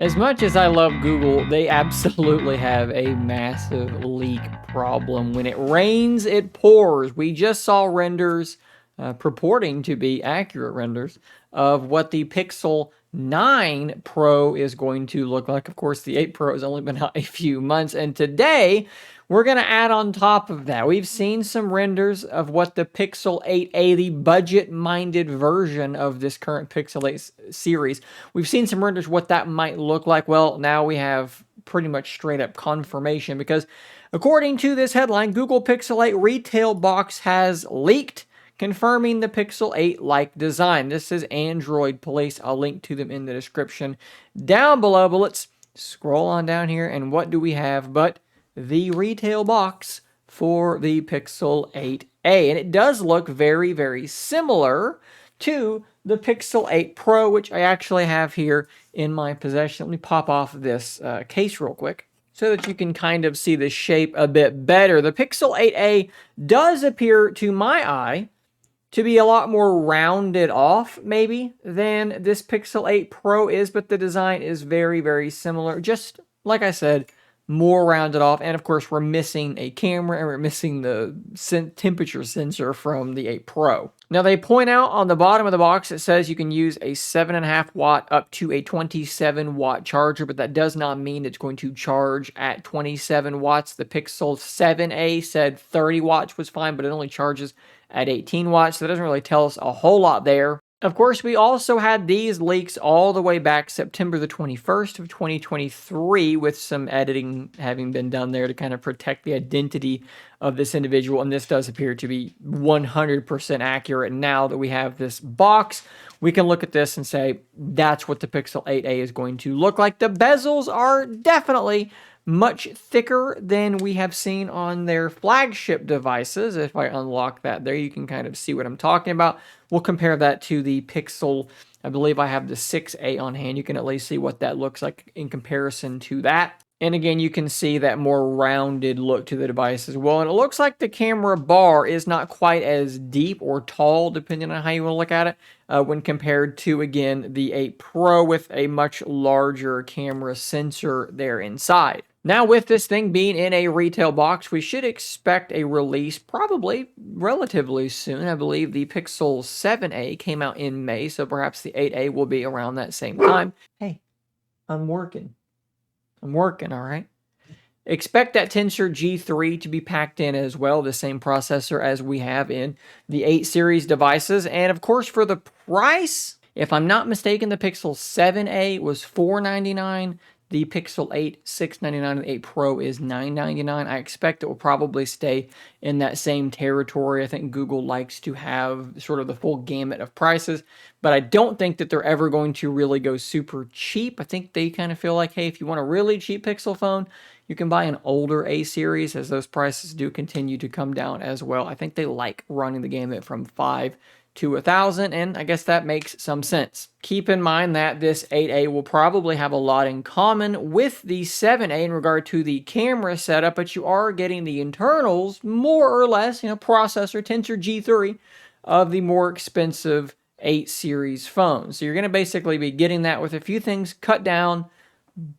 As much as I love Google, they absolutely have a massive leak problem. When it rains, it pours. We just saw renders purporting to be accurate renders of what the Pixel 9 Pro is going to look like. Of course, the 8 Pro has only been out a few months, and today we're going to add on top of that. We've seen some renders of what the Pixel 8a, the budget-minded version of this current Pixel 8 series, we've seen some renders what that might look like. Well, now we have pretty much straight up confirmation because according to this headline, Google Pixel 8 retail box has leaked, confirming the Pixel 8-like design. This is Android Police. I'll link to them in the description down below, but let's scroll on down here, and what do we have but the retail box for the Pixel 8a, and it does look very, very similar to the Pixel 8 Pro, which I actually have here in my possession. Let me pop off this case real quick so that you can kind of see the shape a bit better. The Pixel 8a does appear, to my eye, to be a lot more rounded off, maybe, than this Pixel 8 Pro is, but the design is very, very similar. Just like I said, more rounded off, and of course we're missing a camera and we're missing the temperature sensor from the 8 Pro. Now they point out on the bottom of the box it says you can use a 7.5 watt up to a 27 watt charger, but that does not mean it's going to charge at 27 watts. The Pixel 7a said 30 watts was fine, but it only charges at 18 watts, so that doesn't really tell us a whole lot there. Of course, we also had these leaks all the way back September the 21st of 2023, with some editing having been done there to kind of protect the identity of this individual, and this does appear to be 100% accurate. Now that we have this box, we can look at this and say that's what the Pixel 8a is going to look like. The bezels are definitely much thicker than we have seen on their flagship devices. If I unlock that there, you can kind of see what I'm talking about. We'll compare that to the Pixel, I believe I have the 6a on hand. You can at least see what that looks like in comparison to that. And again, you can see that more rounded look to the device as well. And it looks like the camera bar is not quite as deep or tall, depending on how you want to look at it, when compared to, again, the 8 Pro with a much larger camera sensor there inside. Now, with this thing being in a retail box, we should expect a release probably relatively soon. I believe the Pixel 7a came out in May, so perhaps the 8a will be around that same time. Hey, I'm working, all right? Expect that Tensor G3 to be packed in as well, the same processor as we have in the 8 series devices. And of course, for the price, if I'm not mistaken, the Pixel 7a was $499. The Pixel 8, $699, and the 8 Pro is $999. I expect it will probably stay in that same territory. I think Google likes to have sort of the full gamut of prices, but I don't think that they're ever going to really go super cheap. I think they kind of feel like, hey, if you want a really cheap Pixel phone, you can buy an older A series, as those prices do continue to come down as well. I think they like running the gamut from 5 to 1,000, and I guess that makes some sense. Keep in mind that this 8A will probably have a lot in common with the 7A in regard to the camera setup, but you are getting the internals, more or less, processor, Tensor G3, of the more expensive 8 series phones. So you're going to basically be getting that with a few things cut down,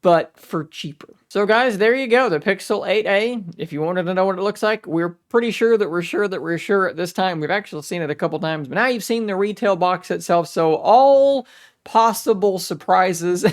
but for cheaper. So guys, there you go, the Pixel 8a. If you wanted to know what it looks like, we're pretty sure that we're sure at this time. We've actually seen it a couple times, but now you've seen the retail box itself, so all possible surprises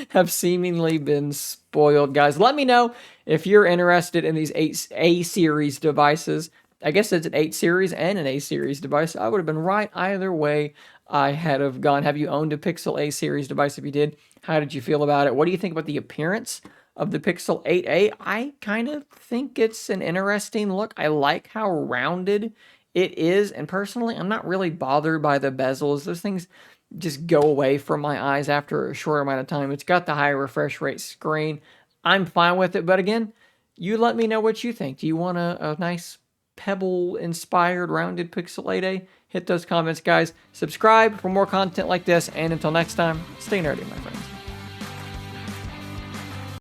have seemingly been spoiled, guys. Let me know if you're interested in these 8A series devices. I guess it's an 8 series and an A series device. I would have been right either way I had have gone. Have you owned a Pixel A series device? If you did, how did you feel about it? What do you think about the appearance of the Pixel 8a? I kind of think it's an interesting look. I like how rounded it is, and personally, I'm not really bothered by the bezels. Those things just go away from my eyes after a short amount of time. It's got the high refresh rate screen. I'm fine with it, but again, you let me know what you think. Do you want a nice Pebble-inspired rounded Pixel 8a? Hit those comments, guys. Subscribe for more content like this, and until next time, stay nerdy, my friends.